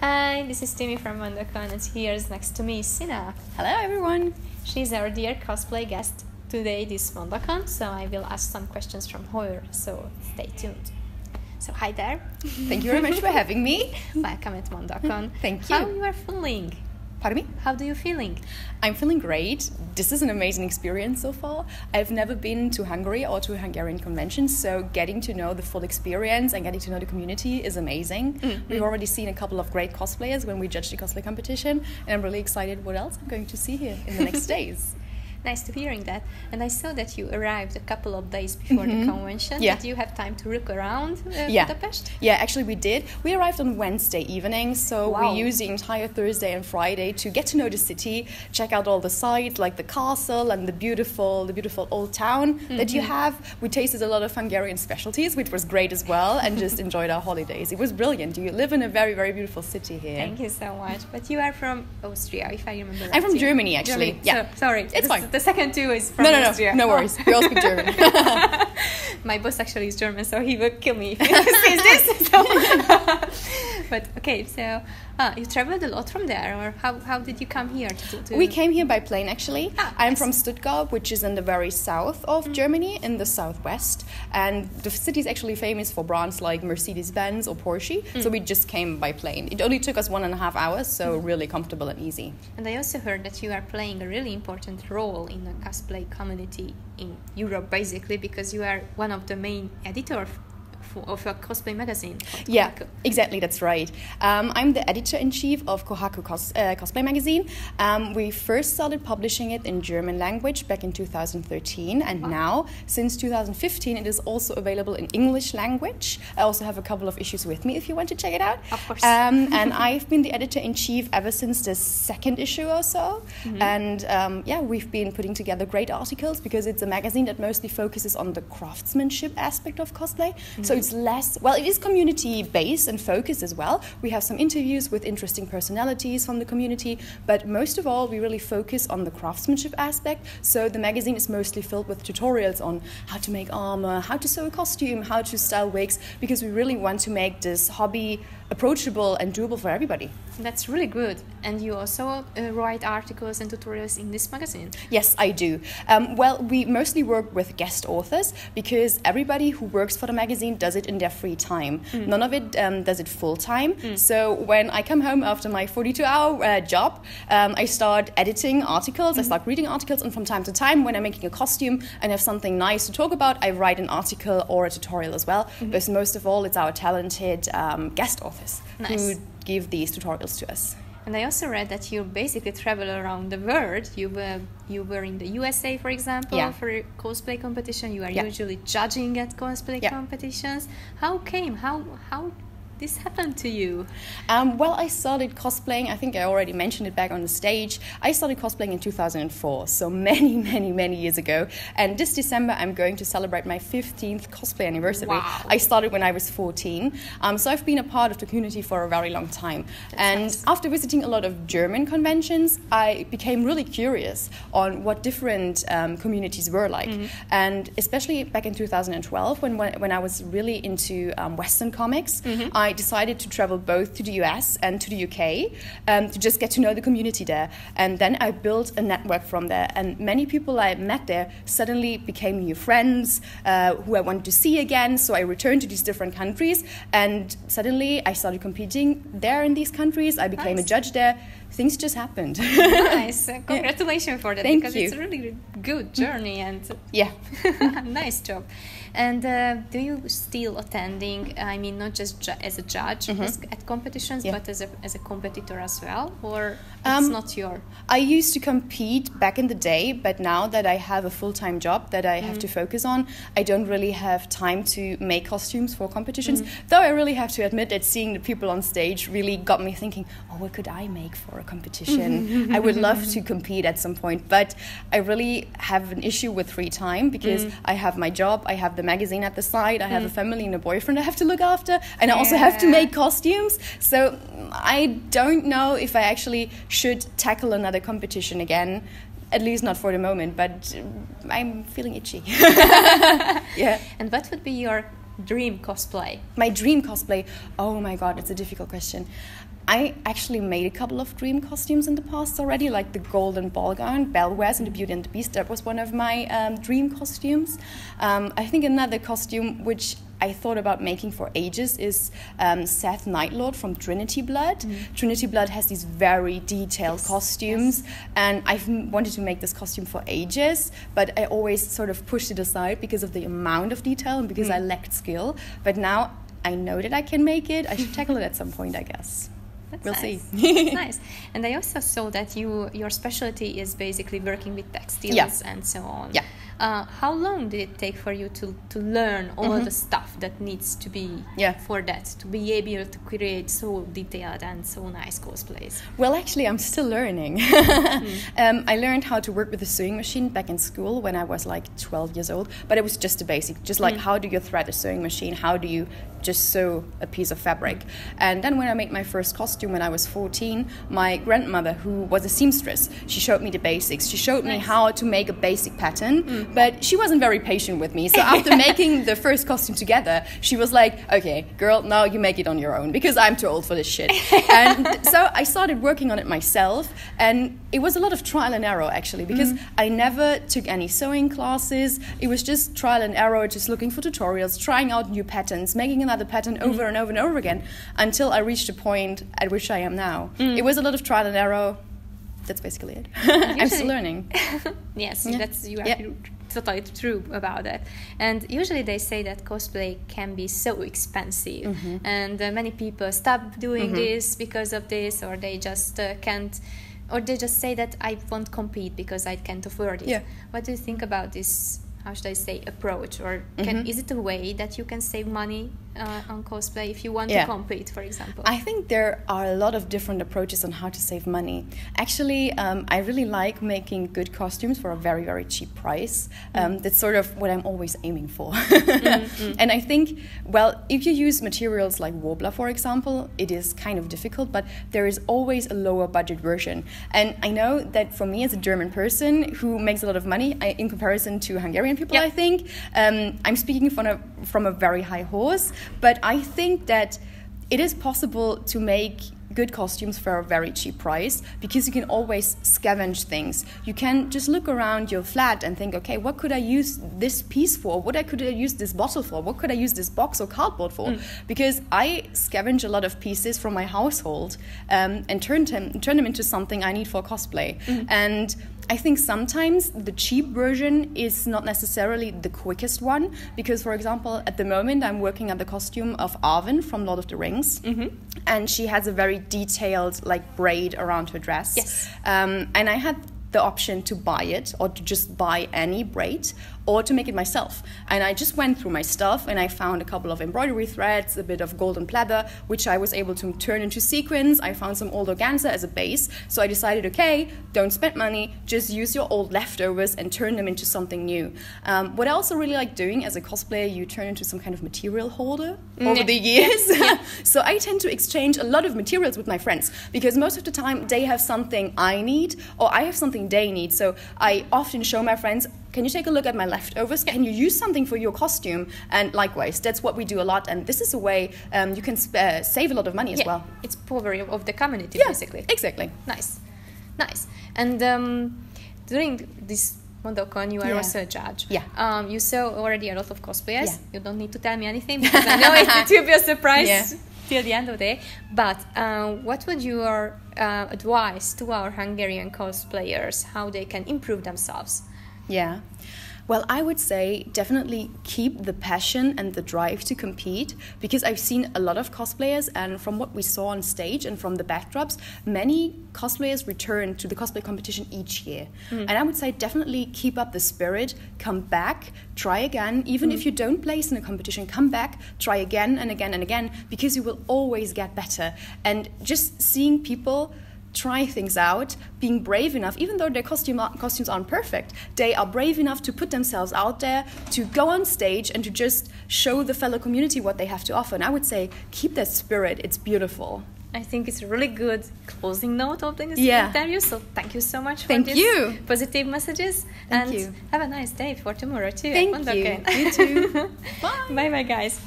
Hi, this is Timmy from MondoCon, and here's next to me Sina. Hello everyone! She's our dear cosplay guest today this MondoCon, so I will ask some questions from her, so stay tuned. So hi there. Thank you very much for having me. Welcome at MondoCon. Thank you. How you are feeling? Pardon me? How do you feeling? I'm feeling great. This is an amazing experience so far. I've never been to Hungary or to a Hungarian convention, so getting to know the full experience and getting to know the community is amazing. Mm-hmm. We've already seen a couple of great cosplayers when we judged the cosplay competition, and I'm really excited what else I'm going to see here in the next days. Nice to hearing that. And I saw that you arrived a couple of days before the convention. Yeah. Did you have time to look around Budapest? Yeah, actually we did. We arrived on Wednesday evening, so Wow. we used the entire Thursday and Friday to get to know the city, check out all the sites like the castle and the beautiful old town that you have. We tasted a lot of Hungarian specialties, which was great as well, and just enjoyed our holidays. It was brilliant. You live in a very, very beautiful city here. Thank you so much. But you are from Austria, if I remember right. I'm from Germany, actually. Germany. Yeah. So, sorry. It's fine. The second two is from No, Austria. no worries. We all speak German. My boss actually is German, so he will kill me if he sees this. So. But okay, so you traveled a lot from there, or how did you come here? We came here by plane, actually. I'm nice. from Stuttgart, which is in the very south of Germany, in the southwest. And the city is actually famous for brands like Mercedes-Benz or Porsche. So we just came by plane. It only took us 1.5 hours, so really comfortable and easy. And I also heard that you are playing a really important role in the cosplay community in Europe, basically, because you are one of the main editors of a cosplay magazine. Yeah, Cohaku. exactly, that's right. I'm the editor-in-chief of Cohaku cosplay magazine. We first started publishing it in German language back in 2013, and now, since 2015, it is also available in English language. I also have a couple of issues with me if you want to check it out. Of course. And I've been the editor-in-chief ever since the second issue or so. And we've been putting together great articles because it's a magazine that mostly focuses on the craftsmanship aspect of cosplay. So it's less, well, it is community-based and focused as well. We have some interviews with interesting personalities from the community, but most of all, we really focus on the craftsmanship aspect. So the magazine is mostly filled with tutorials on how to make armor, how to sew a costume, how to style wigs, because we really want to make this hobby approachable and doable for everybody. That's really good. And you also write articles and tutorials in this magazine? Yes, I do. We mostly work with guest authors because everybody who works for the magazine does it in their free time. None of it does it full time. So when I come home after my 42-hour job, I start editing articles, I start reading articles, and from time to time when I'm making a costume and have something nice to talk about, I write an article or a tutorial as well. But most of all, it's our talented guest authors who give these tutorials to us. And I also read that you basically travel around the world. You were in the USA, for example, for a cosplay competition. You are usually judging at cosplay competitions. How this happened to you? I started cosplaying, I think I already mentioned it back on the stage. I started cosplaying in 2004, so many years ago. And this December, I'm going to celebrate my 15th cosplay anniversary. Wow. I started when I was 14. So I've been a part of the community for a very long time. Nice. After visiting a lot of German conventions, I became really curious on what different communities were like. And especially back in 2012, when I was really into Western comics, I decided to travel both to the US and to the UK to just get to know the community there. And then I built a network from there. And many people I met there suddenly became new friends who I wanted to see again. So I returned to these different countries. And suddenly I started competing there in these countries. I became a judge there. Things just happened. Nice. Congratulations for that. Thank because you. it's a really good journey. And nice job. And do you still attending, I mean, not just as a judge at competitions, but as a competitor as well? Or it's not your... I used to compete back in the day, but now that I have a full-time job that I have to focus on, I don't really have time to make costumes for competitions. Though I really have to admit that seeing the people on stage really got me thinking, oh, what could I make for a competition? I would love to compete at some point, but I really have an issue with free time because I have my job, I have the magazine at the side, I have a family and a boyfriend I have to look after, and I also have to make costumes. So I don't know if I actually should tackle another competition again. At least not for the moment, but I'm feeling itchy. And what would be your dream cosplay? My dream cosplay? Oh my god, it's a difficult question. I actually made a couple of dream costumes in the past already, like the golden ball gown Belle wears in The Beauty and the Beast. That was one of my dream costumes. I think another costume which I thought about making for ages is Seth Nightlord from Trinity Blood. Trinity Blood has these very detailed costumes, and I've wanted to make this costume for ages, but I always sort of pushed it aside because of the amount of detail and because I lacked skill. But now I know that I can make it. I should tackle it at some point, I guess. We'll see. That's nice. And I also saw that your specialty is basically working with textiles and so on. Yeah. How long did it take for you to learn all the stuff that needs to be for that, to be able to create so detailed and so nice cosplays? Well, actually, I'm still learning. I learned how to work with a sewing machine back in school when I was like 12 years old, but it was just a basic, just like how do you thread a sewing machine, how do you just sew a piece of fabric. And then when I made my first costume when I was 14, my grandmother, who was a seamstress, she showed me the basics. She showed me how to make a basic pattern, but she wasn't very patient with me. So after making the first costume together, she was like, okay, girl, now you make it on your own because I'm too old for this shit. And so I started working on it myself, and it was a lot of trial and error actually, because I never took any sewing classes. It was just trial and error, just looking for tutorials, trying out new patterns, making another pattern over and over and over again until I reached a point at which I am now. It was a lot of trial and error. That's basically it. I'm still learning. Yes, you are totally true about that. And usually they say that cosplay can be so expensive, and many people stop doing this because of this, or they just can't, or they just say that I won't compete because I can't afford it. Yeah. What do you think about this? How should I say, approach, or is it a way that you can save money on cosplay if you want to compete, for example? I think there are a lot of different approaches on how to save money. Actually, I really like making good costumes for a very, very cheap price. That's sort of what I'm always aiming for. And I think, well, if you use materials like Warbler, for example, it is kind of difficult, but there is always a lower budget version. And I know that for me as a German person who makes a lot of money in comparison to Hungarian people, I think, I'm speaking from a very high horse, but I think that it is possible to make good costumes for a very cheap price because you can always scavenge things. You can just look around your flat and think, okay, what could I use this piece for? What could I use this bottle for? What could I use this box or cardboard for? Because I scavenge a lot of pieces from my household and turn them into something I need for cosplay. And I think sometimes the cheap version is not necessarily the quickest one because, for example, at the moment I'm working on the costume of Arwen from Lord of the Rings, and she has a very detailed like braid around her dress. Yes. And I had the option to buy it or to just buy any braid or to make it myself. And I just went through my stuff and I found a couple of embroidery threads, a bit of golden pleather, which I was able to turn into sequins. I found some old organza as a base. So I decided, okay, don't spend money, just use your old leftovers and turn them into something new. What I also really like doing as a cosplayer, you turn into some kind of material holder over the years. So I tend to exchange a lot of materials with my friends because most of the time they have something I need or I have something they need. So I often show my friends, can you take a look at my leftovers? Can you use something for your costume? And likewise, that's what we do a lot. And this is a way you can save a lot of money as well. It's poverty of the community, basically. Exactly. Nice. And during this MondoCon, you are also a judge. Yeah. You saw already a lot of cosplayers. Yeah. You don't need to tell me anything because I know it will be a surprise till the end of the day. But what would your advice to our Hungarian cosplayers, how they can improve themselves? Yeah. Well, I would say definitely keep the passion and the drive to compete because I've seen a lot of cosplayers, and from what we saw on stage and from the backdrops, many cosplayers return to the cosplay competition each year. And I would say definitely keep up the spirit, come back, try again. Even if you don't place in a competition, come back, try again and again and again because you will always get better. And just seeing people try things out, being brave enough, even though their costumes aren't perfect, they are brave enough to put themselves out there, to go on stage and to just show the fellow community what they have to offer. And I would say, keep that spirit, it's beautiful. I think it's a really good closing note of this interview. So thank you so much for these positive messages. Thank you. Have a nice day for tomorrow too. Thank you. You too. Bye. Bye, guys.